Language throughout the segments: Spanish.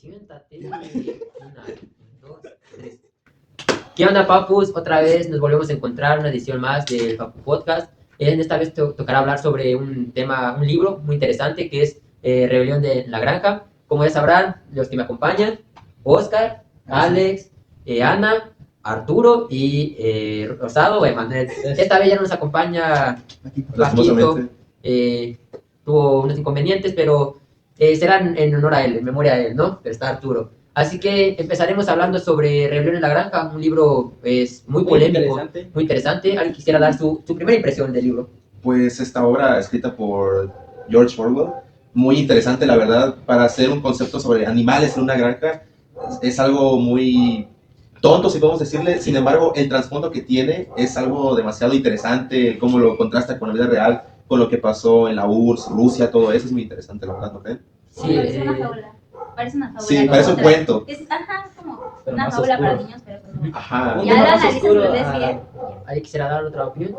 Siéntate. Una, dos, tres. ¿Qué onda, papus? Otra vez nos volvemos a encontrar una edición más del Papu Podcast. En esta vez tocará hablar sobre un tema, un libro muy interesante que es Rebelión de la Granja. Como ya sabrán, los que me acompañan, Oscar, Alex, Ana, Arturo y Rosado o Emanuel. Esta vez ya no nos acompaña Paquito. Tuvo unos inconvenientes, pero serán en honor a él, en memoria de él, ¿no? Pero está Arturo. Así que empezaremos hablando sobre Rebelión en la Granja, un libro muy polémico, muy interesante. ¿Alguien quisiera dar su primera impresión del libro? Pues esta obra escrita por George Orwell, muy interesante la verdad, para hacer un concepto sobre animales en una granja, es algo muy tonto si podemos decirle, sin embargo el trasfondo que tiene es algo demasiado interesante, cómo lo contrasta con la vida real, con lo que pasó en la URSS, Rusia, todo eso es muy interesante la verdad, ¿no creen? Sí, parece una fábula. Parece una fábula. Sí, parece un cuento. Es como una fábula para niños, pero pues no. Ajá. Ya la analizas, lo lees bien. ¿Alguien quisiera dar otra opinión?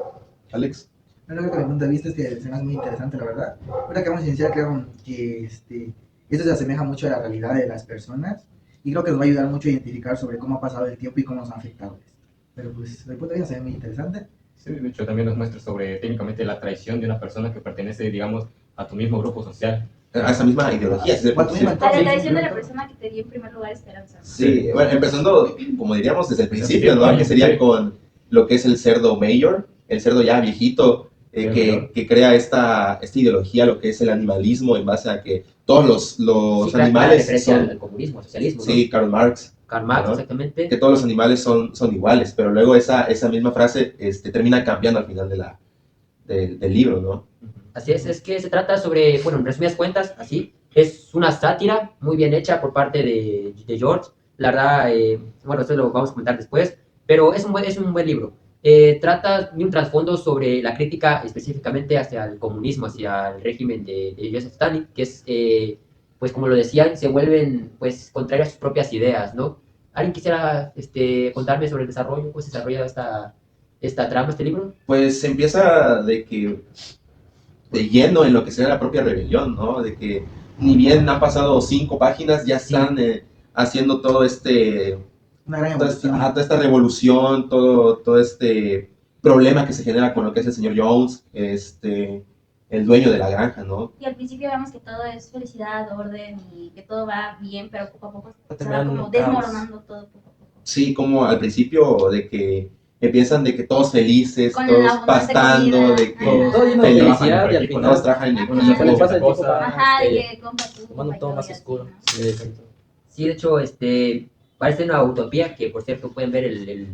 Alex. Bueno, creo que mi punto de vista es que se me hace muy interesante, la verdad. Ahora que vamos a iniciar, creo que esto se asemeja mucho a la realidad de las personas y creo que nos va a ayudar mucho a identificar sobre cómo ha pasado el tiempo y cómo nos ha afectado esto. Pero pues, desde mi punto de vista se ve muy interesante. Sí, de hecho también nos muestra sobre técnicamente la traición de una persona que pertenece, digamos, a tu mismo grupo social. A esa misma ideología. A la traición de la persona que te dio en primer lugar esperanza. Sí, bueno, empezando, como diríamos, desde el principio, ¿no? Que sería con lo que es el cerdo mayor, el cerdo ya viejito, que crea esta ideología, lo que es el animalismo, en base a que todos los animales son... al comunismo, al socialismo, ¿no? Sí, Karl Marx. Karl Marx, ¿no? exactamente. Que todos los animales son iguales, pero luego esa misma frase termina cambiando al final del libro, ¿no? Así es que se trata sobre, bueno, en resumidas cuentas, así, es una sátira muy bien hecha por parte de George. La verdad, bueno, eso lo vamos a comentar después, pero es un buen libro. Trata de un trasfondo sobre la crítica específicamente hacia el comunismo, hacia el régimen de Joseph Stalin, que es, pues como lo decían, se vuelven pues contrarios a sus propias ideas, ¿no? ¿Alguien quisiera contarme sobre el desarrollo, cómo se desarrolla esta trama, este libro? Pues empieza de lleno en lo que será la propia rebelión, ¿no? De que ni bien han pasado 5 páginas, ya están haciendo todo toda esta revolución, todo este problema que se genera con lo que es el señor Jones, el dueño de la granja, ¿no? Y al principio vemos que todo es felicidad, orden y que todo va bien, pero poco a poco se va como desmoronando todo poco a poco. Sí, como al principio de que empiezan de que todos felices, con todos pastando, de que todo lleno de felicidad y al final todos trabajan en equipo. Ajá, y que tomando todo más oscuro. Sí, de hecho, parece una utopía, que por cierto pueden ver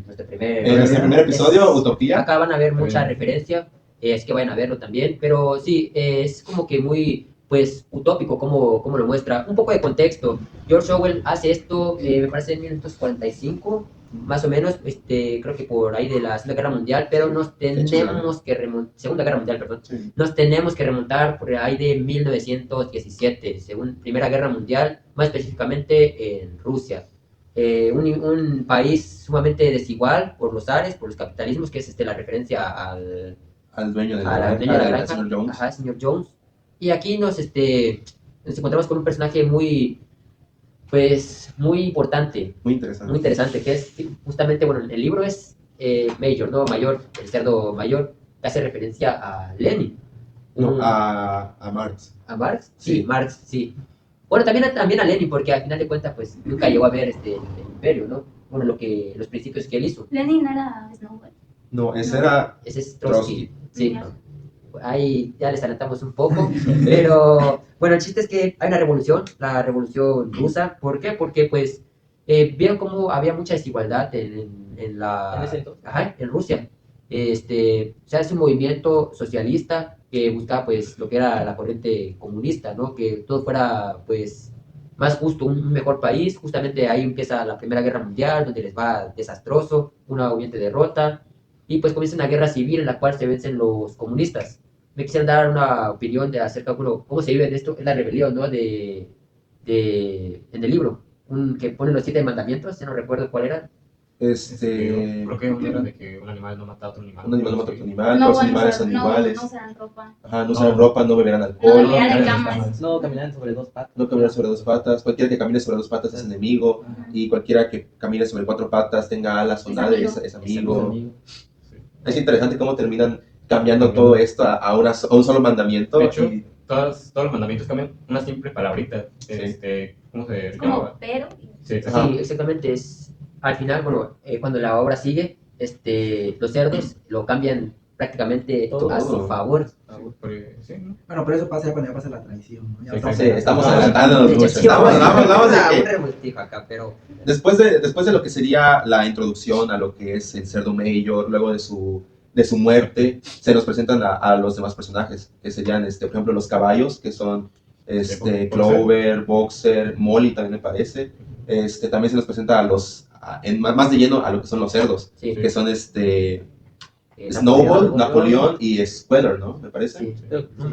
nuestro primer episodio, Utopía. Acá van a ver mucha referencia, es que vayan a verlo también, pero sí, es como que muy, pues, utópico como lo muestra. Un poco de contexto, George Orwell hace esto, me parece en 1945, más o menos, creo que por ahí de la Segunda Guerra Mundial, pero nos tenemos que remontar, Segunda Guerra Mundial, perdón, sí. Nos tenemos que remontar por ahí de 1917, Primera Guerra Mundial, más específicamente en Rusia. Un país sumamente desigual por los ares, por los capitalismos, que es la referencia al dueño de la granja, señor Jones. Ajá, señor Jones. Y aquí nos encontramos con un personaje muy importante. Muy interesante, que es justamente, bueno, el libro es Mayor, ¿no? Mayor, el cerdo mayor, que hace referencia a Lenin. No, a Marx. ¿A Marx? Sí, Marx, sí. Bueno, también a Lenin, porque al final de cuentas, pues, nunca llegó a ver el imperio, ¿no? Bueno, los principios que él hizo. Lenin era Snowball. No, ese es Trotsky. Sí. Ahí ya les adelantamos un poco, pero bueno, el chiste es que hay una revolución, la revolución rusa. ¿Por qué? Porque pues vieron cómo había mucha desigualdad en Rusia. Se hace un movimiento socialista que buscaba pues lo que era la corriente comunista, ¿no? Que todo fuera pues más justo, un mejor país. Justamente ahí empieza la Primera Guerra Mundial, donde les va desastroso, una obviamente derrota, y pues comienza una guerra civil en la cual se vencen los comunistas. Me quisieran dar una opinión acerca de cómo se vive en esto, es la rebelión, ¿no? En el libro, que pone los 7 mandamientos, ya no recuerdo cuál era. Creo que una era de que un animal no mata a otro animal. Un animal no mata a otro animal, No, los bueno, animales o sea, son no iguales. usan ropa. Ajá, no usan ropa, no beberán No alcohol, dormirán en no, camas. No, caminan sobre dos patas. no caminar sobre dos patas. Cualquiera que camine sobre dos patas es enemigo. Y cualquiera que camine sobre cuatro patas, tenga alas o Es nada, amigo. es amigo. Amigo. Es interesante cómo terminan cambiando todo esto a un solo mandamiento. De hecho, y todos los mandamientos cambian una simple palabrita. ¿Cómo se Es como llamaba? pero. Sí, exacto. Sí, exactamente. Al final, bueno, cuando la obra sigue, los cerdos lo cambian prácticamente Todo. a su favor. Sí, ¿no? Bueno, pero eso pasa ya cuando ya pasa la traición, ¿no? Ya Sí, estamos sí, en la- estamos No, adelantándonos De hecho, mucho. sí, Vamos de que un revoltijo acá, pero después de lo que sería la introducción a lo que es el cerdo mayor, luego de su muerte, se nos presentan a los demás personajes, que serían, por ejemplo, los caballos, que son Boxer. Clover, Boxer, Molly también me parece. También se nos presenta más de lleno a lo que son los cerdos, sí. que son Snowball, Napoleón y Squealer, ¿no? Me parece. Sí.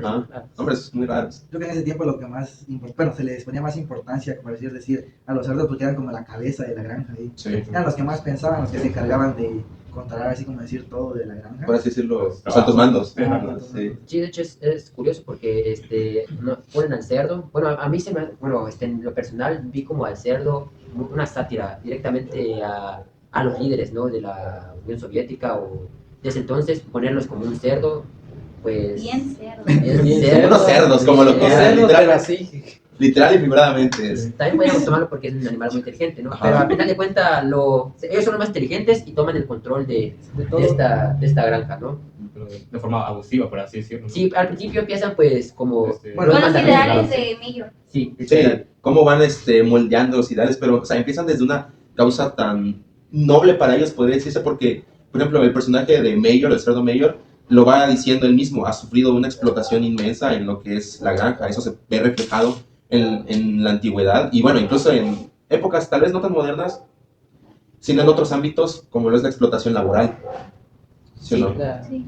Ajá. Nombres muy raros. Creo que en ese tiempo lo que más, bueno, se les ponía más importancia, por así decir, a los cerdos porque eran como la cabeza de la granja. ¿Eh? Sí. Eran los que más pensaban, los que se encargaban de controlar, así como decir, todo de la granja. Por así decirlo, los altos mandos. Ajá. Sí. Sí, de hecho es curioso porque ponen al cerdo. Bueno, a mí en lo personal vi como al cerdo una sátira directamente a los líderes, ¿no? De la Unión Soviética o desde entonces ponerlos como un cerdo, pues Bien cerdo. bien Unos cerdos, como lo que Los eran, cerdos, literal. pero así. Literal y figuradamente. También podríamos tomarlo porque es un animal muy inteligente, ¿no? Ajá. Pero al final de cuentas ellos son los más inteligentes y toman el control de todo. esta granja, ¿no? Pero de forma abusiva, por así decirlo. ¿no? Sí, al principio empiezan pues como Bueno, Con los mandan ideales reglas. de Mayor. Sí, Sí, cómo van moldeando los ideales, pero o sea, empiezan desde una causa tan noble para ellos, podría decirse, porque, por ejemplo, el personaje de Mayor, el cerdo Mayor, lo va diciendo él mismo, ha sufrido una explotación inmensa en lo que es la granja, eso se ve reflejado en la antigüedad, y bueno, incluso en épocas tal vez no tan modernas, sino en otros ámbitos, como lo es la explotación laboral. ¿Sí o no? Sí.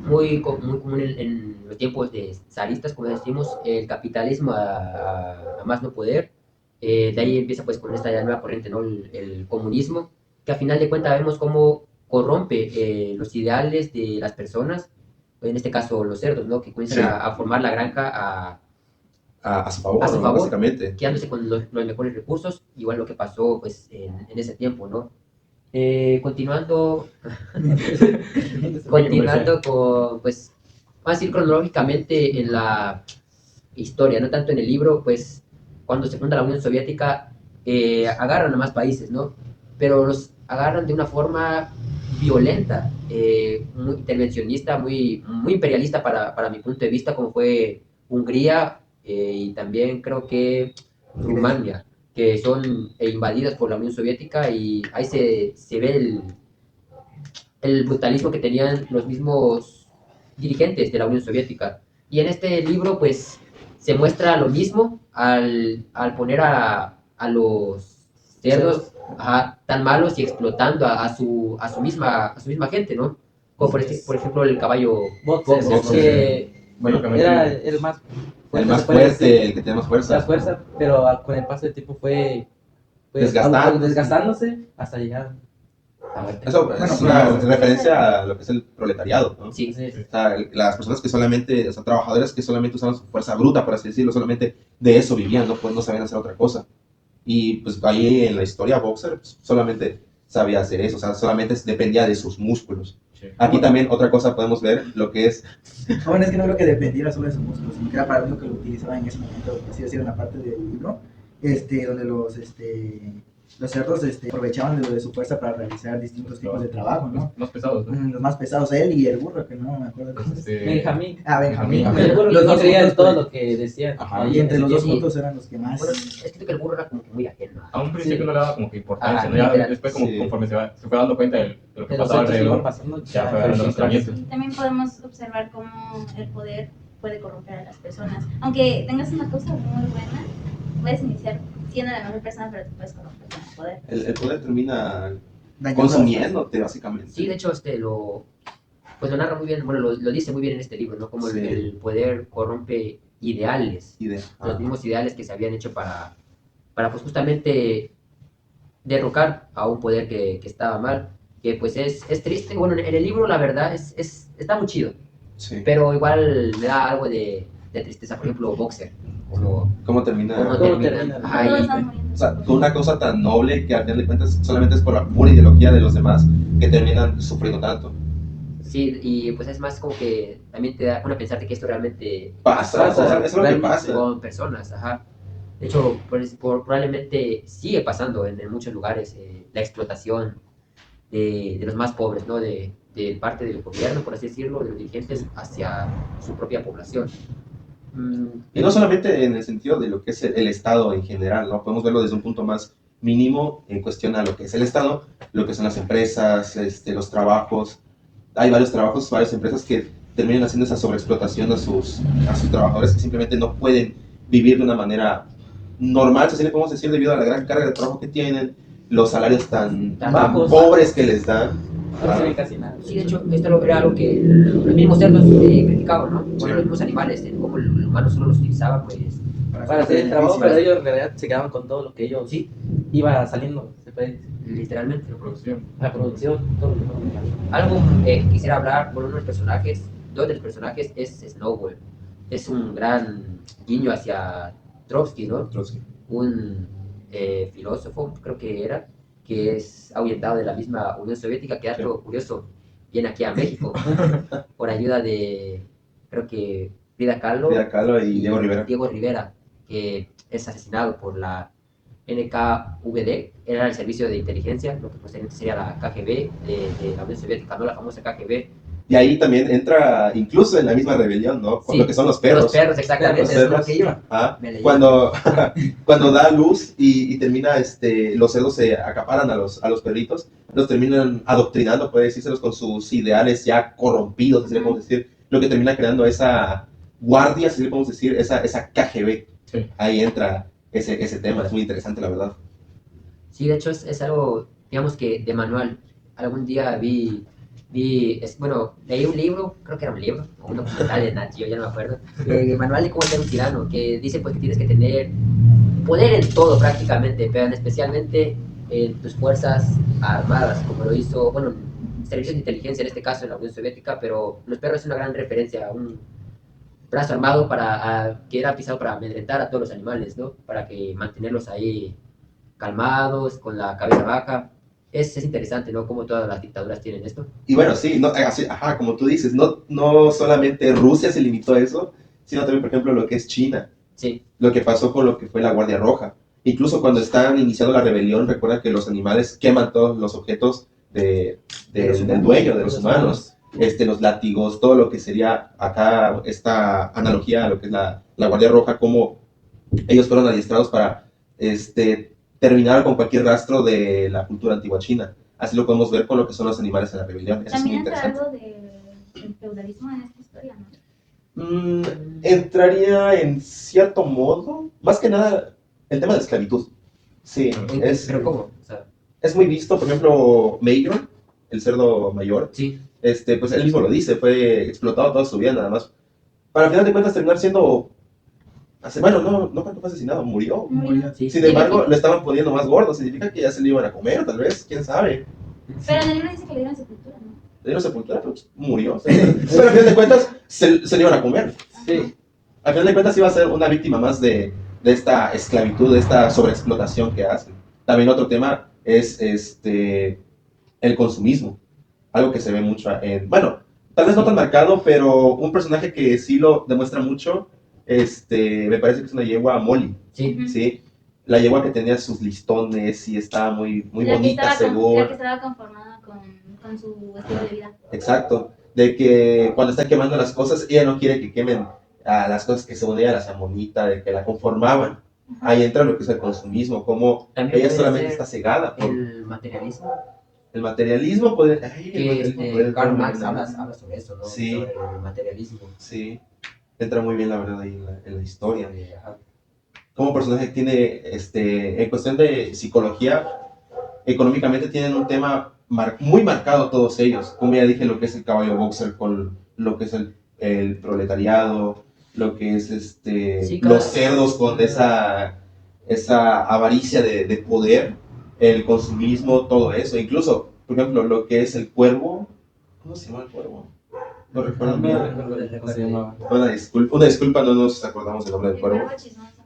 muy común en los tiempos de zaristas, como decimos, el capitalismo a más no poder. De ahí empieza pues con esta nueva corriente, ¿no? El comunismo, que a final de cuentas vemos cómo corrompe los ideales de las personas, en este caso los cerdos, ¿no? Que comienzan Sí. a formar la granja A su favor, A su ¿no? favor. Básicamente. quedándose con los mejores recursos, igual lo que pasó pues en ese tiempo, ¿no? Continuando con, pues, vamos a ir cronológicamente en la historia, no tanto en el libro, pues, cuando se funda la Unión Soviética, agarran a más países, ¿no? Pero los agarran de una forma violenta, muy intervencionista, muy imperialista para mi punto de vista, como fue Hungría y también creo que Rumania, que son invadidas por la Unión Soviética, y ahí se ve el brutalismo que tenían los mismos dirigentes de la Unión Soviética. Y en este libro, pues, se muestra lo mismo al poner a los cerdos tan malos y explotando a su misma gente, ¿no? Como por ejemplo el caballo Boxer, Boxer. que Bueno, era el más el más se puede decir, fuerte, el que tiene más la fuerza. fuerza, pero con el paso del tiempo fue desgastándose hasta llegar a la muerte. Eso es una referencia a lo que es el proletariado, ¿no? Sí, Sí. O sea, las personas que solamente, o sea, trabajadores que solamente usaban su fuerza bruta, por así decirlo, solamente de eso vivían, no, pues no sabían hacer otra cosa. Y pues ahí en la historia Boxer pues, solamente sabía hacer eso, o sea, solamente dependía de sus músculos. Sí. Aquí también otra cosa podemos ver, lo que es, Bueno, es que no creo que dependiera solo de sus músculos, sino que era para lo único que lo utilizaba en ese momento, por así decirlo, en la parte del libro, donde los cerdos aprovechaban de su fuerza para realizar distintos tipos de trabajo, ¿no? Más pesados, ¿no? Los más pesados, él y el burro, que no me acuerdo cómo es. Benjamín. Ah, Benjamín. Benjamín. El burro Los no dos creía en juntos, todo pues. lo que decían. Ajá. Y entre los dos Sí. juntos eran los que más. bueno, es que el burro era como que muy ajeno. A un principio Sí. no le daba como que importancia, ¿no? Ya literal. después como Sí. conforme se fue dando cuenta de lo que De los pasaba hechos que iban alrededor, pasando, ya fue dando razonamiento. Y también podemos observar cómo el poder puede corromper a las personas. Aunque tengas una cosa muy buena, puedes iniciar siendo la mejor persona, pero te puedes corromper con el poder. el poder termina dañando consumiéndote, básicamente. Sí, de hecho, lo narra muy bien, bueno, lo dice muy bien en este libro, ¿no? Como Sí. el poder corrompe ideales, Idea. los mismos ideales que se habían hecho para pues justamente derrocar a un poder que estaba mal, que pues es triste. Bueno, en el libro la verdad está muy chido, Sí. pero igual me da algo de tristeza, por ejemplo, Boxer, como, ¿Cómo termina? cómo ¿Cómo termina. termina? Ajá, Todos y- están muriendo. O sea, con una cosa tan noble que al final de cuentas solamente es por la pura ideología de los demás que terminan sufriendo tanto. sí, y pues es más como que también te da una pensar de que esto realmente Pasa, o sea, eso es lo que realmente. pasa. con personas, ajá. De hecho, probablemente sigue pasando en muchos lugares la explotación de los más pobres, ¿no? De parte del gobierno, por así decirlo, de los dirigentes hacia su propia población. Y no solamente en el sentido de lo que es el Estado en general, ¿no? Podemos verlo desde un punto más mínimo en cuestión a lo que es el Estado, lo que son las empresas, los trabajos. Hay varios trabajos, varias empresas que terminan haciendo esa sobreexplotación a sus trabajadores que simplemente no pueden vivir de una manera normal, si así le podemos decir, debido a la gran carga de trabajo que tienen, los salarios tan Tan bajos. pobres que les dan. No se ve casi nada. Sí, de hecho, esto era algo que los mismos cerdos criticaban, ¿no? Bueno, los mismos animales, cómo el humano solo los utilizaba, pues, Para hacer el trabajo, beneficios. pero ellos en realidad se quedaban con todo lo que ellos sí, iba saliendo, se puede decir. literalmente. La producción. La producción, todo lo que no. Algo que quisiera hablar con uno de los personajes, dos de los personajes, es Snowball. Es un gran guiño hacia Trotsky, ¿no? Un filósofo, creo que era, que es ahuyentado de la misma Unión Soviética, que dato curioso, viene aquí a México por ayuda de, creo que Frida Kahlo, Frida Kahlo y Diego Rivera. Diego Rivera, que es asesinado por la NKVD, era el servicio de inteligencia, lo que posteriormente sería la KGB de la Unión Soviética, no la famosa KGB. Y ahí también entra incluso en la misma rebelión, ¿no? Con Sí, lo que son los perros. Los perros, exactamente, Los es lo perros. que iba. Ah, Me leí. cuando da luz y termina, los cerdos se acaparan a los perritos, los terminan adoctrinando, puede decírselos, con sus ideales ya corrompidos, así le podemos decir, lo que termina creando esa guardia, así le podemos decir, esa KGB. Sí. Ahí entra ese tema, es muy interesante, la verdad. Sí, de hecho es algo, digamos que de manual. Algún día bueno, leí un libro, creo que era un libro, o un documental de Nat Geo, ya no me acuerdo, manual de cómo ser un tirano, que dice pues que tienes que tener poder en todo prácticamente, pero especialmente en tus fuerzas armadas, como lo hizo, bueno, servicios de inteligencia en este caso en la Unión Soviética, pero los perros es una gran referencia a un brazo armado que era pisado para amedrentar a todos los animales, ¿no? Para que mantenerlos ahí calmados, con la cabeza baja. Es interesante, ¿no? Como todas las dictaduras tienen esto. Y bueno, sí, no, así, ajá, como tú dices, no solamente Rusia se limitó a eso, sino también, por ejemplo, lo que es China. Sí, Lo que pasó con lo que fue la Guardia Roja. Incluso cuando están iniciando la rebelión, recuerda que los animales queman todos los objetos del dueño, de los humanos. Los látigos, todo lo que sería acá esta analogía a lo que es la Guardia Roja, como ellos fueron adiestrados para terminar con cualquier rastro de la cultura antigua china. Así lo podemos ver con lo que son los animales en la rebelión. Eso es muy También entra interesante. algo del feudalismo en esta historia, ¿no? Entraría en cierto modo, más que nada, el tema de la esclavitud. Sí, pero ¿cómo? O sea, es muy visto, por ejemplo, Major, el cerdo mayor, sí, pues él mismo lo dice, fue explotado toda su vida nada más. Para al final de cuentas terminar siendo, bueno, no creo que fue asesinado, murió. Murió. sí. Sin embargo, lo estaban poniendo más gordo, significa que ya se lo iban a comer, tal vez, quién sabe. Pero en el libro dice que le dieron sepultura, ¿no? Le dieron sepultura, pero pues, murió. Pero al final de cuentas se lo iban a comer. Sí. Al final de cuentas iba a ser una víctima más de esta esclavitud, de esta sobreexplotación que hacen. También otro tema es el consumismo, algo que se ve mucho bueno, tal vez no tan marcado, pero un personaje que sí lo demuestra mucho, me parece que es una yegua Molly, Sí, ¿sí? La yegua que tenía sus listones y estaba muy La que bonita, estaba la que segura. estaba conformada con su estilo de vida. Exacto, de que cuando están quemando las cosas, ella no quiere que quemen las cosas que según ella las hacían bonita, de que la conformaban. Ahí entra lo que es el consumismo, como También ella puede solamente ser está cegada por el materialismo, el materialismo. que Puede Karl Marx ser habla sobre eso, ¿no? Sí. Sobre el materialismo. Sí, entra muy bien la verdad ahí en la historia. Ajá. Como personaje tiene, en cuestión de psicología, económicamente tienen un tema muy marcado todos ellos. Como ya dije, lo que es el caballo boxer con lo que es el proletariado, lo que es Sí, claro. los cerdos con esa avaricia de poder. el consumismo, todo eso. Incluso, por ejemplo, lo que es el cuervo. ¿Cómo se llama el cuervo? No recuerdo bien. ¿Cómo se llamaba? Una disculpa, no nos acordamos el nombre del El cuervo. cuervo chismoso.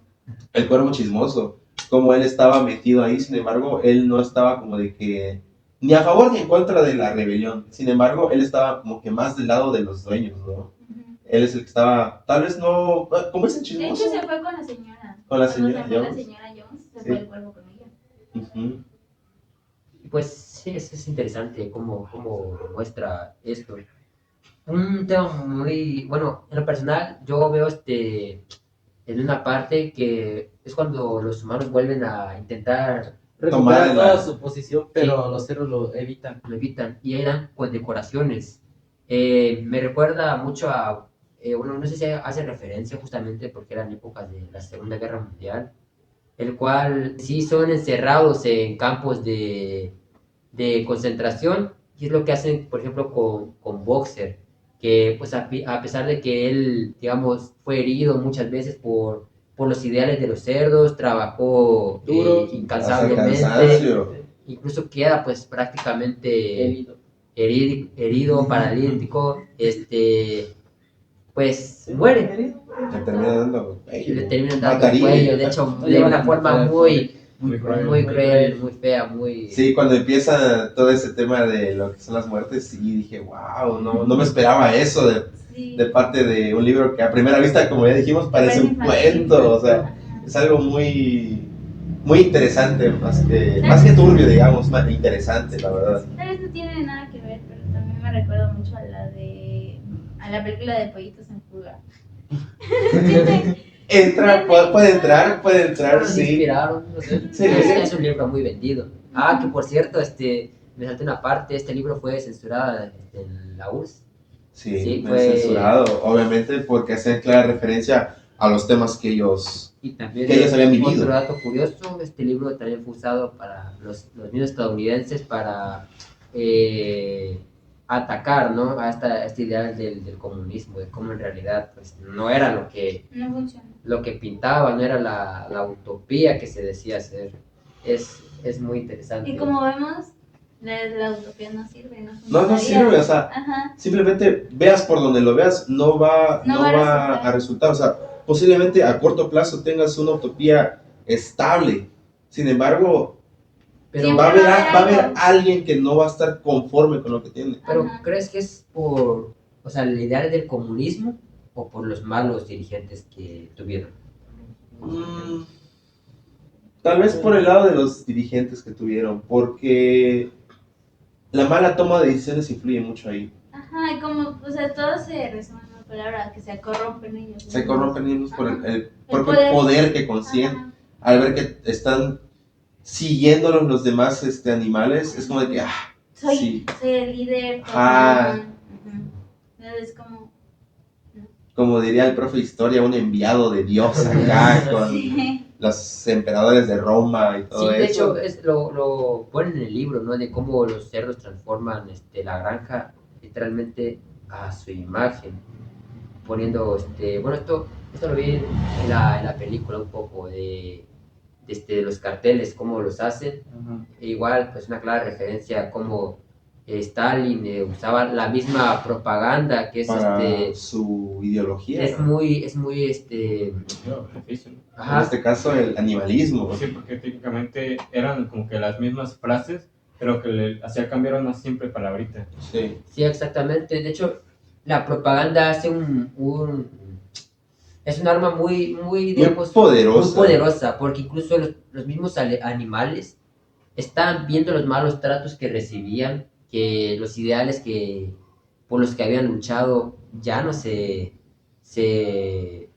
El cuervo chismoso, como él estaba metido ahí, sin embargo, él no estaba como de que ni a favor ni en contra de la rebelión. Sin embargo, él estaba como que más del lado de los dueños, ¿no? Ujú. Él es el que estaba, tal vez no, ¿cómo es el De chismoso? hecho, se fue con la señora. Con la Cuando señora se fue Jones. la señora Jones, se Sí. fue el cuervo con ella. Ujú. Y pues sí, es interesante cómo muestra esto. Un tema muy, bueno, en lo personal, yo veo en una parte que es cuando los humanos vuelven a intentar, Recupera Tomar toda la- su posición, pero los cerros lo evitan. lo evitan y eran condecoraciones. Me recuerda mucho a, bueno, no sé si hace referencia justamente porque eran épocas de la Segunda Guerra Mundial, el cual sí son encerrados en campos de concentración, y es lo que hacen, por ejemplo, con Boxer, que pues a pesar de que él, digamos, fue herido muchas veces por los ideales de los cerdos, trabajó Duro, Hasta incansablemente, cansancio. incluso queda pues prácticamente Herido. herido, paralítico, pues muere. Le termina dando Y le cuello. terminan dando el Matarile. cuello, de hecho, de una forma muy Muy cruel. cruel, muy fea, muy... Sí, cuando empieza todo ese tema de lo que son las muertes, sí dije, wow, no me esperaba eso Sí. de parte de un libro que a primera vista, como ya dijimos, parece un infantil. cuento, o sea, Ajá. es algo muy interesante, más que turbio, digamos, más interesante, la verdad. Tal vez no tiene nada que ver, pero también me recuerda mucho a la película de Pollitos en Fuga. Puede entrar, Nos sí. inspiraron, no sé. Sí. Es un libro muy vendido. Ah, que por cierto, me salté una parte, este libro fue censurado en la URSS. Sí, Sí, fue censurado, obviamente, porque hacen clara referencia a los temas que ellos... Y también Que ellos habían vivido. otro dato curioso, este libro también fue usado para los mismos estadounidenses para atacar, ¿no? a este ideal del comunismo, de cómo en realidad pues, no era No funciona. lo que pintaba, no era la utopía que se decía ser. Es muy interesante. Y como vemos, la utopía no sirve, no No funcionaría. sirve, o sea, Ajá. simplemente veas por donde lo veas, no va a resultar. O sea, posiblemente a corto plazo tengas una utopía estable. Sin embargo, Pero, Siempre va a haber algo. alguien que no va a estar conforme con lo que tiene. pero Ajá. ¿crees que es por, o sea, el ideal del comunismo o por los malos dirigentes que tuvieron? Tal vez por el lado de los dirigentes que tuvieron, porque la mala toma de decisiones influye mucho ahí. Ajá, y como, o sea, todo se resume en una palabra, que se corrompen ellos. Se corrompen ellos por el propio poder. poder que consiguen. Ajá. Al ver que están siguiéndolos los demás animales, es como de que, sí. Soy el líder. Ajá. Ajá. Entonces, Como diría el profe de historia, un enviado de Dios acá con sí. los emperadores de Roma y todo Sí, de eso. hecho, lo ponen en el libro, ¿no? De cómo los cerdos transforman la granja literalmente a su imagen. Poniendo, bueno, esto lo vi en la película un poco de los carteles, cómo los hacen. E igual, pues una clara referencia a cómo Stalin usaba la misma propaganda que es para su ideología. es muy Beneficio. En ajá, este caso, el animalismo. Sí, porque técnicamente eran como que las mismas frases, pero que le hacía cambiar una simple palabrita. Sí. sí, exactamente. De hecho, la propaganda hace es un arma muy, digamos, poderosa. muy poderosa, porque incluso los mismos animales estaban viendo los malos tratos que recibían, que los ideales por los que habían luchado ya no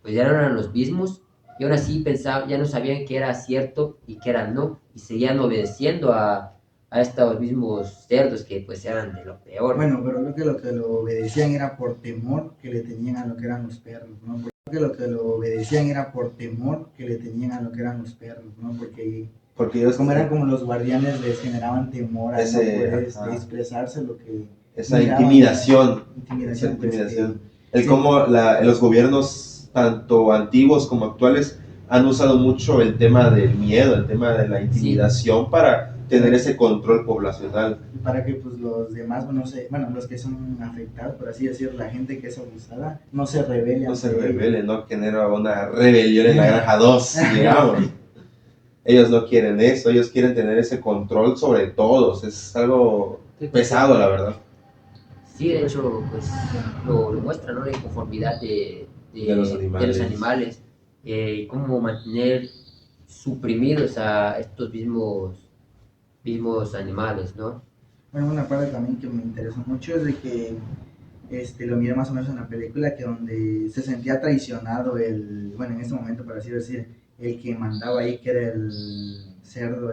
pues ya no eran los mismos, y aún así ya no sabían qué era cierto y qué era no, y seguían obedeciendo a estos mismos cerdos que pues eran de lo peor. Bueno, pero creo que lo que lo obedecían era por temor que le tenían a lo que eran los perros, ¿no? Creo que lo que lo obedecían era por temor que le tenían a lo que eran los perros, ¿no? Porque ellos como eran como los guardianes, les generaban temor a no poder ajá. expresarse lo que... Esa miraban. intimidación. Intimidación. Esa intimidación. Pues, El sí. cómo los gobiernos, tanto antiguos como actuales, han usado mucho el tema del miedo, el tema de la intimidación para tener ese control poblacional. Para que pues los demás, bueno, los que son afectados, por así decirlo, la gente que es abusada, no se rebele. No se ante ellos. rebelen, no genera una rebelión en la granja 2, digamos. Ellos no quieren eso, ellos quieren tener ese control sobre todos. Es algo pesado, la verdad. Sí, de hecho, pues lo muestra, ¿no? La inconformidad De los animales. animales, y cómo mantener suprimidos a estos mismos animales, ¿no? Bueno, una parte también que me interesó mucho es de que lo miré más o menos en la película, que donde se sentía traicionado bueno, en este momento, por así decir, el que mandaba ahí, que era el cerdo,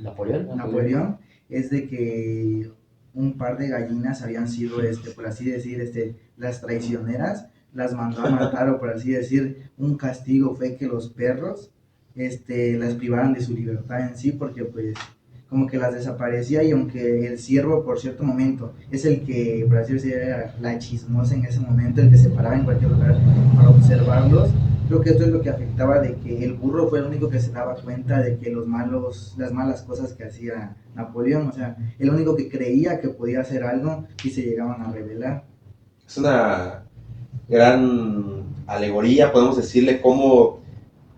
Napoleón, es de que un par de gallinas habían sido, por así decir, las traicioneras, las mandó a matar, o por así decir, un castigo fue que los perros, las privaran de su libertad en sí, porque pues como que las desaparecía, y aunque el ciervo por cierto momento es el que, por así decir, era la chismosa en ese momento, el que se paraba en cualquier lugar para observarlos, creo que esto es lo que afectaba, de que el burro fue el único que se daba cuenta de que las malas cosas que hacía Napoleón, o sea, el único que creía que podía hacer algo y se llegaban a rebelar. Es una gran alegoría, podemos decirle, cómo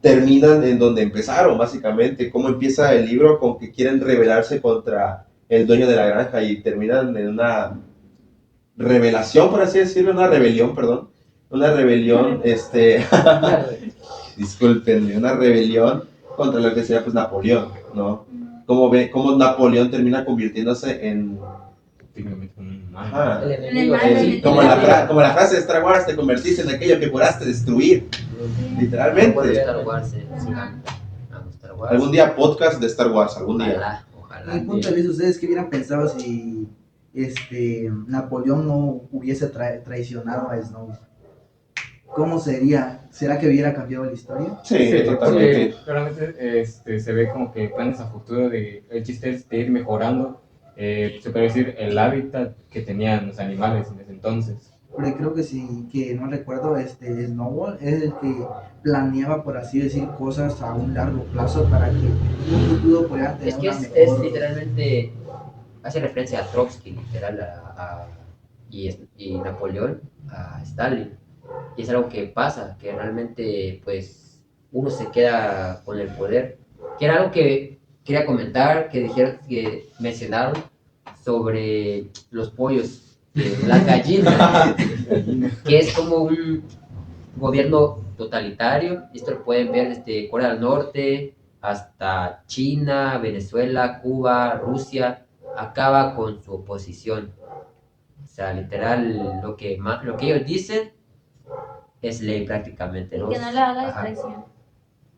terminan en donde empezaron, básicamente. Cómo empieza el libro con que quieren rebelarse contra el dueño de la granja y terminan en una rebelión, por así decirlo, una rebelión, discúlpenme, una rebelión contra lo que sería pues Napoleón, ¿no? Cómo Napoleón termina convirtiéndose en... Ajá. El En el enemigo. mal, Sí. Como la frase de Star Wars, te convertiste en aquello que juraste destruir, Bueno, literalmente. Star Wars, me encanta. Amo Star Wars. Algún día podcast de Star Wars, algún día. Ojalá. En mi punto de vista, ¿ustedes qué hubieran pensado si Napoleón no hubiese traicionado a Snow? ¿Cómo sería? ¿Será que hubiera cambiado la historia? Sí, totalmente. Porque claramente se ve como que planes a futuro el chiste es de ir mejorando, se puede decir, el hábitat que tenían los animales en ese entonces. Porque creo que sí, que no recuerdo, Snowball es el que planeaba, por así decir, cosas a un largo plazo para que en un futuro puedan tener Es que una es mejor... literalmente, hace referencia a Trotsky, literal, y Napoleón, a Stalin. Y es algo que pasa, que realmente pues uno se queda con el poder. Que era algo que quería comentar, que mencionaron sobre los pollos, las gallinas, que es como un gobierno totalitario. Esto lo pueden ver desde Corea del Norte hasta China, Venezuela, Cuba, Rusia. Acaba con su oposición. O sea, literal, lo que ellos dicen es ley prácticamente, ¿no? Que no le haga de Ajá. traición.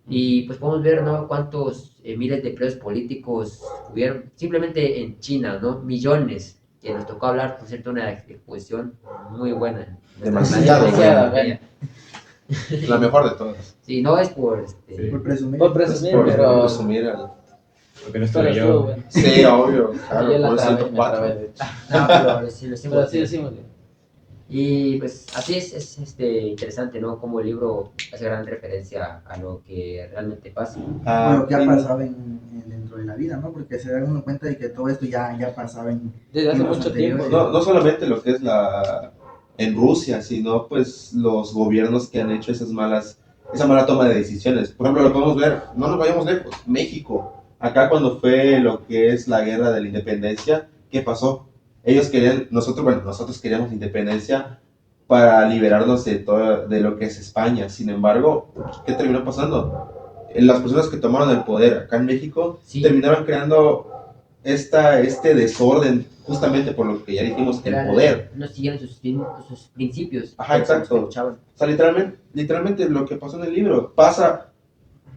Y pues podemos ver, ¿no? Cuántos miles de presos políticos hubieron simplemente en China, ¿no? Millones. Que nos tocó hablar, por cierto, una exposición muy buena. Demasiado buena. La mejor de todas. Sí, no es por... Por presumir. Por presumir, Por pero... resumir Porque no Pero estuve estuvo yo. bueno. Sí, obvio, claro, Yo la por trabé, me 104. trabé, de hecho. No, pero sí lo hicimos. Pero sí decimos. Y pues así es interesante, ¿no? Como el libro hace gran referencia a lo que realmente pasa. Lo que ha y- pasado dentro de la vida, ¿no? Porque se da uno cuenta de que todo esto ya pasaba Desde hace en los mucho tiempo. anteriores. No solamente lo que es en Rusia, sino pues los gobiernos que han hecho esa mala toma de decisiones. Por ejemplo, lo podemos ver, no nos vayamos lejos, México. Acá cuando fue lo que es la guerra de la independencia, ¿qué pasó? Nosotros queríamos independencia para liberarnos de lo que es España. Sin embargo, ¿qué terminó pasando? Las personas que tomaron el poder acá en México Sí. terminaron creando este desorden, justamente por lo que ya dijimos, el Literal, poder. no siguieron sus principios. Ajá, exacto. Que luchaban. O sea, literalmente lo que pasó en el libro pasa,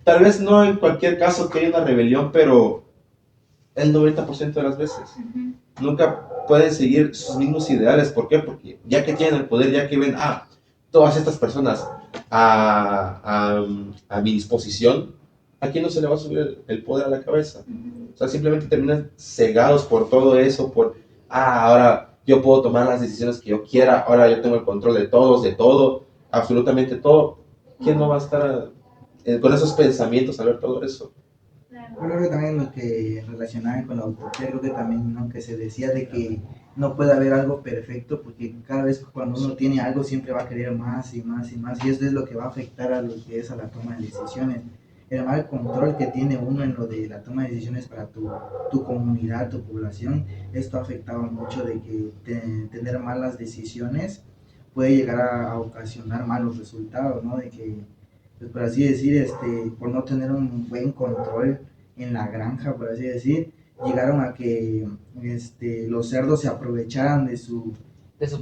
tal vez no en cualquier caso que haya una rebelión, pero el 90% de las veces. Ujú. Nunca pueden seguir sus mismos ideales. ¿Por qué? Porque ya que tienen el poder, ya que ven, todas estas personas a mi disposición, ¿a quién no se le va a subir el poder a la cabeza? O sea, simplemente terminan cegados por todo eso, ahora yo puedo tomar las decisiones que yo quiera, ahora yo tengo el control de todos, de todo, absolutamente todo. ¿Quién no va a estar con esos pensamientos a ver todo eso? Claro. Yo creo que también lo que relacionaba con la utopía, creo que también, ¿no? Que se decía de que no puede haber algo perfecto, porque cada vez cuando uno tiene algo siempre va a querer más y más y más, y eso es lo que va a afectar a lo que es a la toma de decisiones. El mal control que tiene uno en lo de la toma de decisiones para tu comunidad, tu población, esto afectaba mucho de que tener malas decisiones puede llegar a ocasionar malos resultados, ¿no? De que, pues por así decir, por no tener un buen control en la granja, por así decir, llegaron a que los cerdos se aprovecharan De su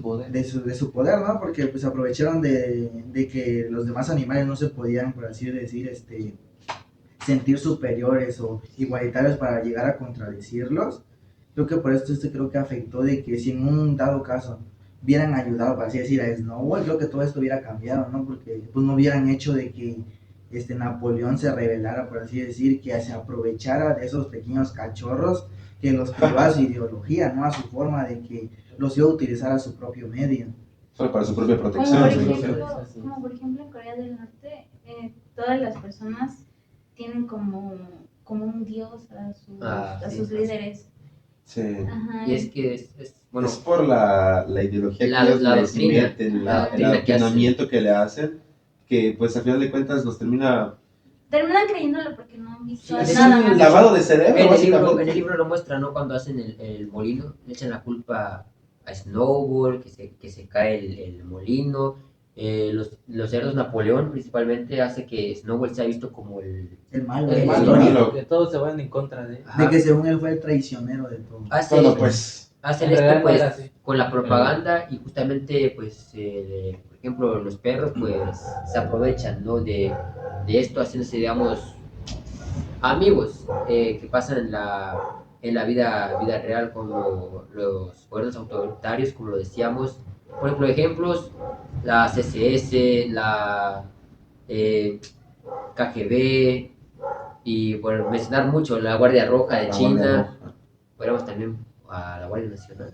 poder. de su poder, ¿no? Porque pues aprovecharon de que los demás animales no se podían, por así decir, sentir superiores o igualitarios para llegar a contradecirlos. Creo que por esto creo que afectó de que si en un dado caso hubieran ayudado, por así decir, a Snowball, creo que todo esto hubiera cambiado, ¿no? Porque pues no hubieran hecho de que Napoleón se rebelara, por así decir, que se aprovechara de esos pequeños cachorros que los privaba a su ideología, ¿no? A su forma de que los iba a utilizar a su propio medio. Solo para su propia Como protección. por, sí. ejemplo, en Corea del Norte, todas las personas tienen como un dios a sí. sus líderes. Sí. Ajá. Y es que bueno, Es por la ideología La- que ellos la les doctrina. meten, La el doctrina que adoctrinamiento que le hacen, que pues al final de cuentas los termina... Terminan creyéndolo porque no han visto Es nada un más. lavado de cerebro, en el básicamente. libro lo muestra, ¿no? Cuando hacen el molino, le echan la culpa a Snowball, que se cae el molino. Los cerdos Napoleón principalmente hace que Snowball sea visto como el malo El de la malo. historia. Malo. Que todos se van en contra de él. Ajá. De que según él fue el traicionero de todo. Bueno, pues... Hacen En esto realidad no pues era así. con la propaganda y justamente pues por ejemplo los perros pues se aprovechan, ¿no? de esto, haciéndose digamos amigos que pasan en la vida real, como los gobiernos autoritarios, como lo decíamos. Por ejemplo, ejemplos, la CSS, la KGB, y por mencionar mucho, la Guardia Roja de La China. Guardia Roja. Podríamos también a la Guardia Nacional.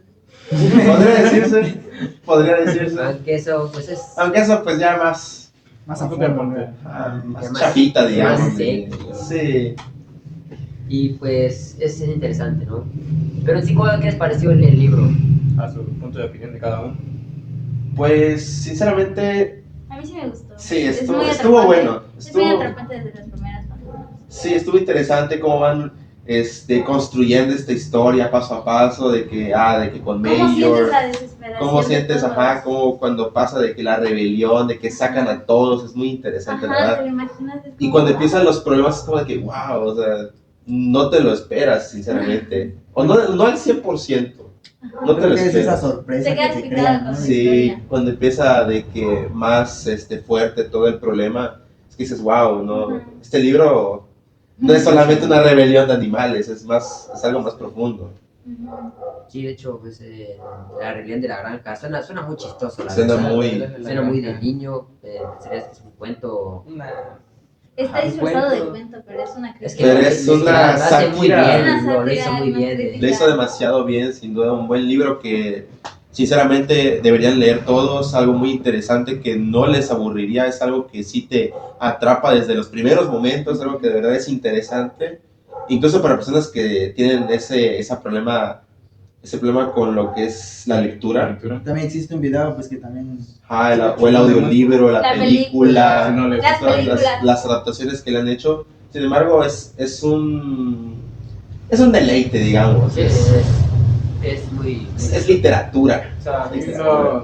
Podría decirse. Aunque eso pues es Aunque eso pues ya más... Más a fondo, ¿no? más más- chafita, más digamos. sexy. Sí. y pues es interesante, ¿no? Pero en sí, ¿qué les pareció el libro? A su punto de opinión de cada uno. Pues sinceramente, A mí sí me gustó. sí, Es estuvo, muy estuvo atrapante. bueno. Es muy Estuvo, atrapante desde las primeras páginas. sí, estuvo interesante cómo van construyendo esta historia paso a paso, de que con ¿Cómo sientes Mayor, la desesperación? cómo de sientes, todos? ajá, cómo cuando pasa de que la rebelión, de que sacan a todos, es muy interesante, la Ajá, verdad. te lo imaginas. Es Y como, cuando wow. empiezan los problemas es como de que, wow, o sea, no te lo esperas, sinceramente. O no al 100%, no te Creo lo que es esa esperas. sorpresa Te quedas que te picada crean, con ¿no? la Sí, historia. cuando empieza de que más fuerte todo el problema, es que dices, wow, no, Ujú. este libro no es solamente una rebelión de animales, es algo más profundo. Ujú. Sí, de hecho, pues la rebelión de la granja suena muy chistoso, la Suena verdad. muy- Suena muy de niño, pensarías que es un cuento. Está Ajá, disfrazado de cuento. cuento, pero es una Es crítica. que Pero es una lo hace muy sátira. bien, Una lo hizo sátira, muy una bien. crítica. Le hizo demasiado bien, sin duda, un buen libro que sinceramente deberían leer todos, algo muy interesante que no les aburriría, es algo que sí te atrapa desde los primeros momentos, algo que de verdad es interesante, incluso para personas que tienen ese problema con lo que es la lectura, También existe un video, pues que también. o el audiolibro, la La película, Si no les Las todas películas. las adaptaciones que le han hecho. Sin embargo, es un deleite, digamos. Sí, es muy. Es literatura. O sea,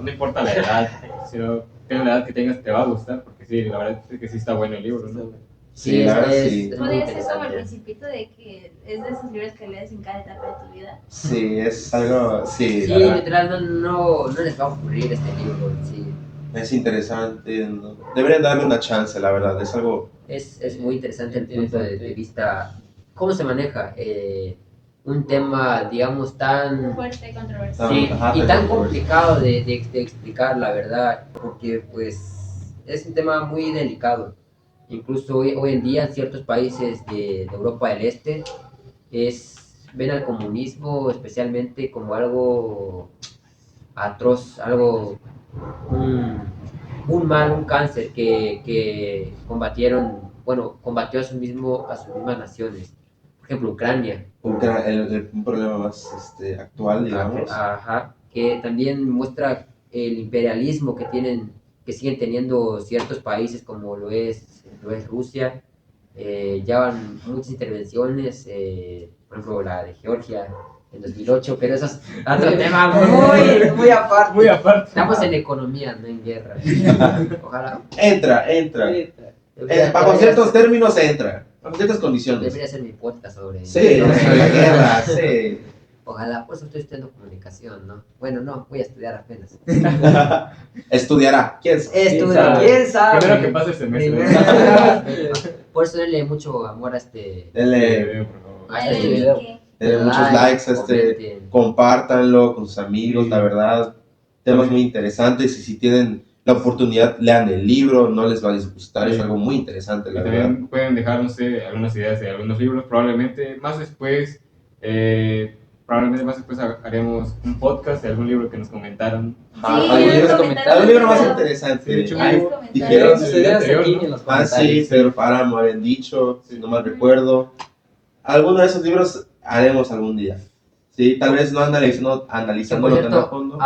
no importa la edad, sino tenga la edad que tengas, te va a gustar, porque sí, la verdad es que sí está bueno el libro, ¿no? Sí, la verdad, es sí. muy Podría ser como el interesante. Principito de que es de esos libros que lees en cada etapa de tu vida. Sí, es algo, sí, Sí, la verdad, literal, no les va a ocurrir este libro, sí. es interesante, ¿no? Deberían darle una chance, la verdad, es algo, Es muy interesante el punto de vista, cómo se maneja un tema, digamos, tan... Fuerte, controversial. Sí, Ajá, y pero- tan complicado de explicar, la verdad, porque pues es un tema muy delicado. Incluso hoy en día en ciertos países de Europa del Este ven al comunismo especialmente como algo atroz, algo, un mal, un cáncer que combatió a sus mismas naciones. por ejemplo, Ucrania. Un problema más actual, digamos. Ajá, que también muestra el imperialismo que siguen teniendo ciertos países como lo es Rusia. Ya van muchas intervenciones, por ejemplo la de Georgia en 2008, pero eso es otro tema muy aparte. Muy aparte. Estamos en economía, no en guerra. Ojalá. Entra. Bajo ciertos términos entra. Bajo ciertas condiciones. Debería ser mi podcast sobre Sí, sobre la guerra, sí. Ojalá, por eso estoy estudiando comunicación, ¿no? Bueno, no, voy a estudiar apenas. Estudiará. ¿Quién sabe? Estudiar, ¿quién sabe? Primero que pase el semestre. Por eso denle mucho amor a este Denle a este video. muchos likes, Comenten. compártanlo con sus amigos, Sí. la verdad. Temas muy interesantes y si tienen la oportunidad, lean el libro, no les va a disgustar, es Sí. algo muy interesante, Y la verdad. también pueden dejar, no sé, algunas ideas de algunos libros. Probablemente más después haremos un podcast de algún libro que nos comentaron. Algún libro más interesante. Sí, de hecho, Ay, comentaron. dijeron, Sus ideas anterior, aquí ¿no? en los sí, comentarios. Pedro Páramo habían dicho, si no mal recuerdo. Alguno de esos libros haremos algún día. Sí, tal vez no analizándolo tan a fondo.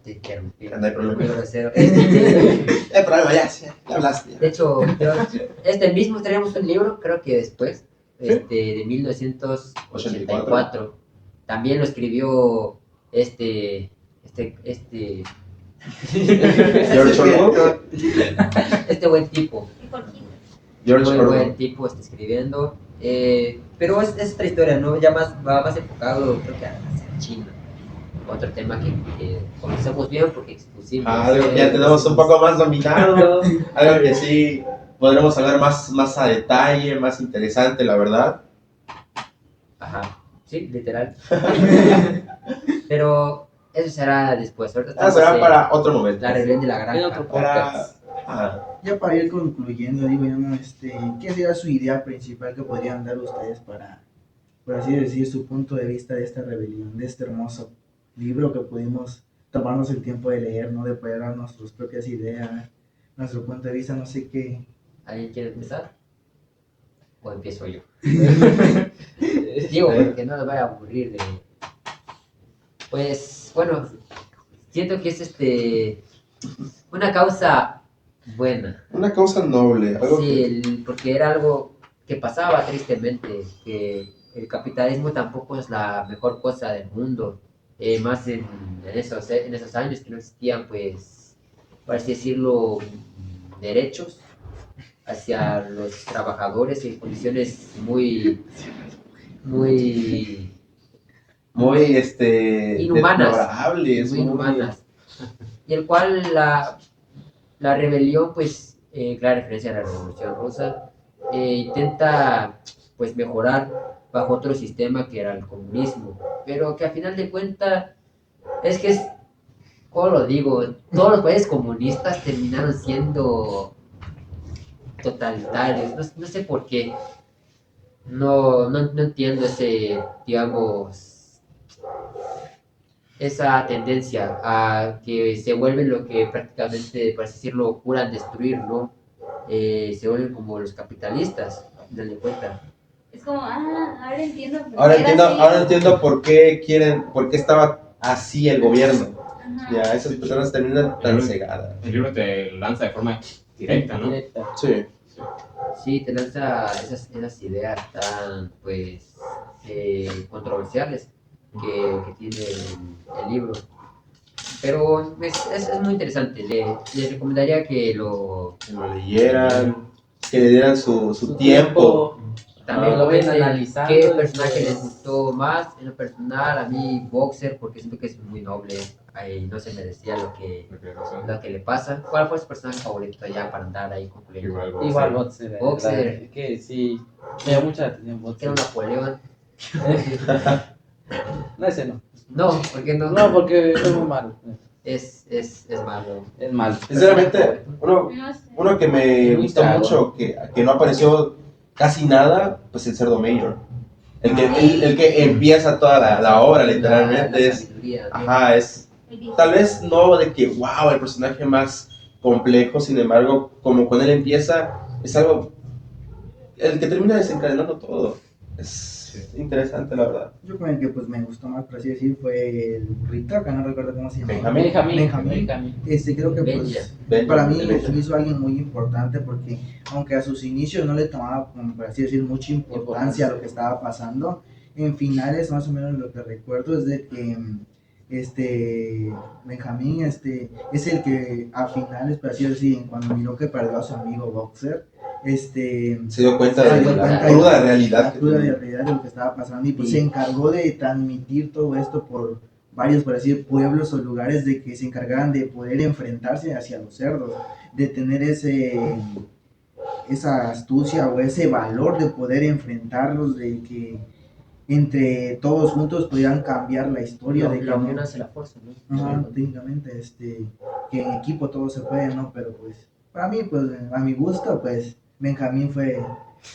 Te interrumpí. No hay problema. Muy grosero. Problema, ya hablaste. De hecho, mismo traemos un libro, creo que después, de 1984. También lo escribió George Orwell. este buen tipo. George Muy Orwell. buen tipo está escribiendo. Pero es otra historia, ¿no? Ya va más enfocado, creo que hacia China. Otro tema que conocemos bien porque expusimos. Algo que ya tenemos un poco más dominado. Algo que sí podremos hablar más a detalle, más interesante, la verdad. Ajá, sí, literal. Pero eso será después. Ahorita Eso estamos será en para otro momento. la rebelión de la En granja. otro Para- podcast. Ya para ir concluyendo, digo yo, ¿no? ¿Qué sería su idea principal que podrían dar ustedes para, por así decir, su punto de vista de esta rebelión, de este hermoso libro que pudimos tomarnos el tiempo de leer, ¿no? De poder dar nuestras propias ideas, nuestro punto de vista, no sé qué. ¿Alguien quiere empezar? ¿O empiezo yo? Digo, porque no nos vaya a aburrir de... Pues, bueno, siento que es una causa buena. Una causa noble, algo que Sí, porque era algo que pasaba tristemente, que el capitalismo tampoco es la mejor cosa del mundo, más en esos años que no existían, pues, por así decirlo, derechos hacia los trabajadores en condiciones muy inhumanas. deplorables, muy inhumanas, y el cual la rebelión, pues, clara referencia a la Revolución Rusa, intenta, pues, mejorar bajo otro sistema que era el comunismo, pero que a final de cuentas ¿cómo lo digo? Todos los países comunistas terminaron siendo totalitarios, no sé por qué, no entiendo digamos, esa tendencia a que se vuelven lo que prácticamente, por así decirlo, juran destruir, ¿no? Se vuelven como los capitalistas, a final de cuentas. Es como, ahora entiendo. por qué Ahora era entiendo, así. ahora entiendo por qué estaba así el gobierno. Ajá. Ya, esas personas terminan tan cegadas. El libro te lanza de forma directa, ¿no? Directa. Sí. Sí, te lanza esas ideas tan, pues, controversiales que tiene el libro. Pero es muy interesante. Les recomendaría que lo leyeran, que le dieran su tiempo. también lo ven comenten analizando. qué y personaje pues, les gustó más. En lo personal, a mí Boxer, porque siento que es muy noble. No se merecía lo que le pasa. ¿Cuál fue su personaje favorito ya para andar ahí concluyendo? Igual Boxer. Boxer. Que sí, me llama mucha atención Que Boxer. era un Napoleón. No, ese no. No, porque no. No, porque es muy malo. Es malo. Es malo. Sinceramente, No sé. uno que me Muy gustó caro. mucho, que no apareció casi nada, pues el Cerdo Mayor. El que empieza toda la obra, literalmente, La es... sabiduría, ¿no? Ajá, es... Tal vez no de que, wow, el personaje más complejo, sin embargo, como con él empieza, es algo... El que termina desencadenando todo. Es interesante, la verdad. Yo con el que pues me gustó más, por así decir, fue el burrito, que no recuerdo cómo se llama. Benjamín. Creo que Benja. pues para mí Benja. se me hizo alguien muy importante porque aunque a sus inicios no le tomaba, como por así decir, mucha importancia a lo que estaba pasando, en finales más o menos lo que recuerdo es de que Benjamín es el que a finales, por así decir, cuando miró que perdió a su amigo Boxer, Se dio cuenta Se de dio la cuenta cruda realidad. la cruda realidad de lo que estaba pasando y pues Sí. se encargó de transmitir todo esto por varios, por decir, pueblos o lugares de que se encargaran de poder enfrentarse hacia los cerdos, de tener esa astucia o ese valor de poder enfrentarlos, de que entre todos juntos pudieran cambiar la historia de que La unión no- hace la fuerza, ¿no? Ajá, técnicamente, que en equipo todo se puede, ¿no? Pero pues, para mí, pues, a mi gusto, pues, Benjamín fue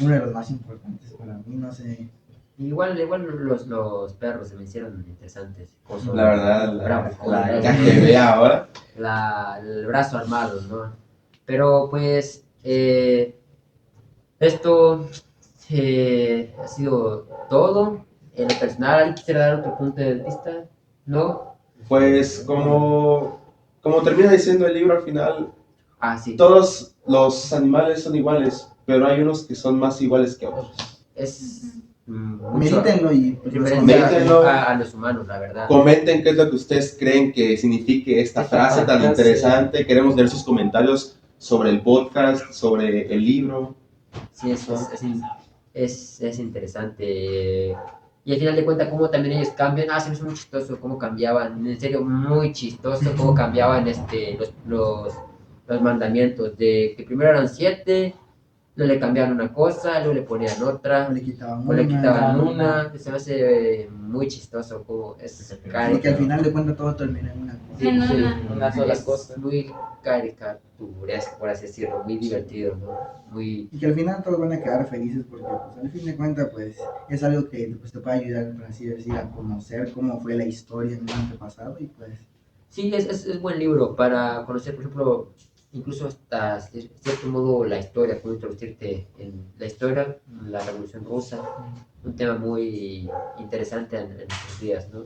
uno de los más importantes para mí, no sé. Igual los perros se me hicieron interesantes. Oso, La verdad, bravo, la KGB ahora. el brazo armado, ¿no? Pero pues esto ha sido todo. En lo personal, ¿alguien quisiera dar otro punto de vista? ¿No? Pues como termina diciendo el libro al final, Ah, sí. todos los animales son iguales, pero hay unos que son más iguales que otros. Es mucho Medítenlo y pues, referencia Medítenlo. a los humanos, la verdad. Comenten qué es lo que ustedes creen que signifique esta frase tan frase. interesante. Queremos leer sus comentarios sobre el podcast, sobre el libro. Sí, es interesante. Y al final de cuentas, cómo también ellos cambian. Se me hizo muy chistoso cómo cambiaban. En serio, muy chistoso cómo cambiaban los mandamientos. De que primero eran 7, luego le cambiaban una cosa, luego le ponían otra, no le quitaban o le quitaban una. una. Se me hace muy chistoso cómo es y que al final de cuentas todo termina en una cosa. Sí, En sí, una sola es cosa. muy caricaturesco, por así decirlo, muy divertido, ¿no? Muy... Y que al final todos van a quedar felices porque pues, al fin de cuentas pues es algo que pues, te puede ayudar, por así decir, a conocer cómo fue la historia en el antepasado y pues Sí, es buen libro para conocer, por ejemplo, incluso hasta cierto modo la historia, puedo introducirte en la historia, la Revolución Rusa, un tema muy interesante en nuestros días, ¿no?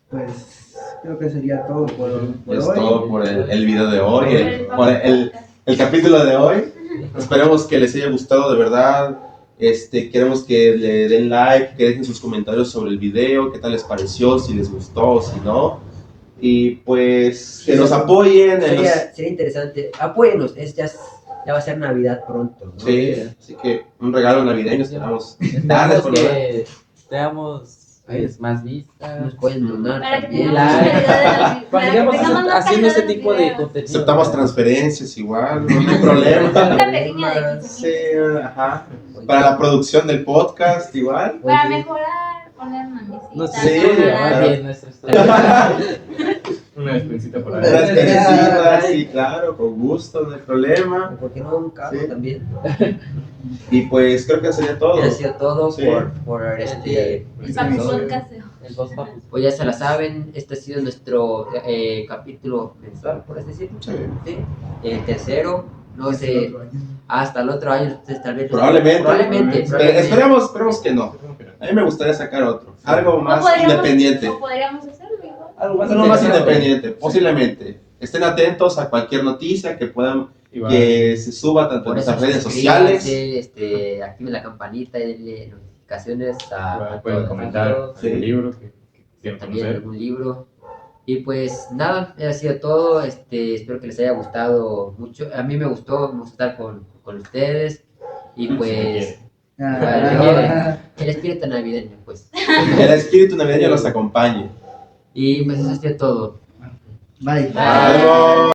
pues creo que sería todo por Es hoy. todo por el video de hoy, Por el capítulo de hoy. Esperemos que les haya gustado de verdad. Queremos que le den like, que dejen sus comentarios sobre el video, qué tal les pareció, si les gustó o si no. Y pues que nos apoyen. Sería interesante, apóyennos, ya va a ser Navidad pronto, ¿no? Sí, así que un regalo navideño esperamos darles Esperamos por lo menos. que veamos más vistas. Nos pueden donar Para que también. tengamos más calidad de Cuando para que sigamos tengamos más haciendo calidad este de los tipo de videos. contenido. Aceptamos transferencias igual, no hay problema. Una pequeña de 15,000. Sí, ajá. Para la producción del podcast igual. Para mejorar, poner una mesita. No Sí, sé, cámaras. más bien nuestra historia. Una despensita por Una ahí. despedida, sí, claro, con gusto, no hay problema. ¿Por qué no un carro Sí. también? Y pues creo que sería todo. Ha sido todo Sí. por El Papu Podcast. El dos papus. Pues ya se la saben, este ha sido nuestro capítulo mensual, por así decirlo. Sí. ¿Sí? El tercero, no sé, hasta el otro año, entonces, tal vez. Probablemente. Esperemos que no. A mí me gustaría sacar otro. Algo más independiente. O podríamos hacerlo igual. Algo más Algo más interesante. independiente, posiblemente. Estén atentos a cualquier noticia que puedan Igual. que se suba tanto en Por eso nuestras redes sociales. suscríbanse, activen la campanita y denle notificaciones Igual a pueden todos, comentar a todos. Sí. el libro que quieran También conocer. algún libro. Y pues nada, ha sido todo. Espero que les haya gustado mucho. A mí me gustó estar con ustedes. Y pues el espíritu navideño, pues. El espíritu navideño los acompañe. Y pues eso ha sido todo. Bye. Bye. Adiós.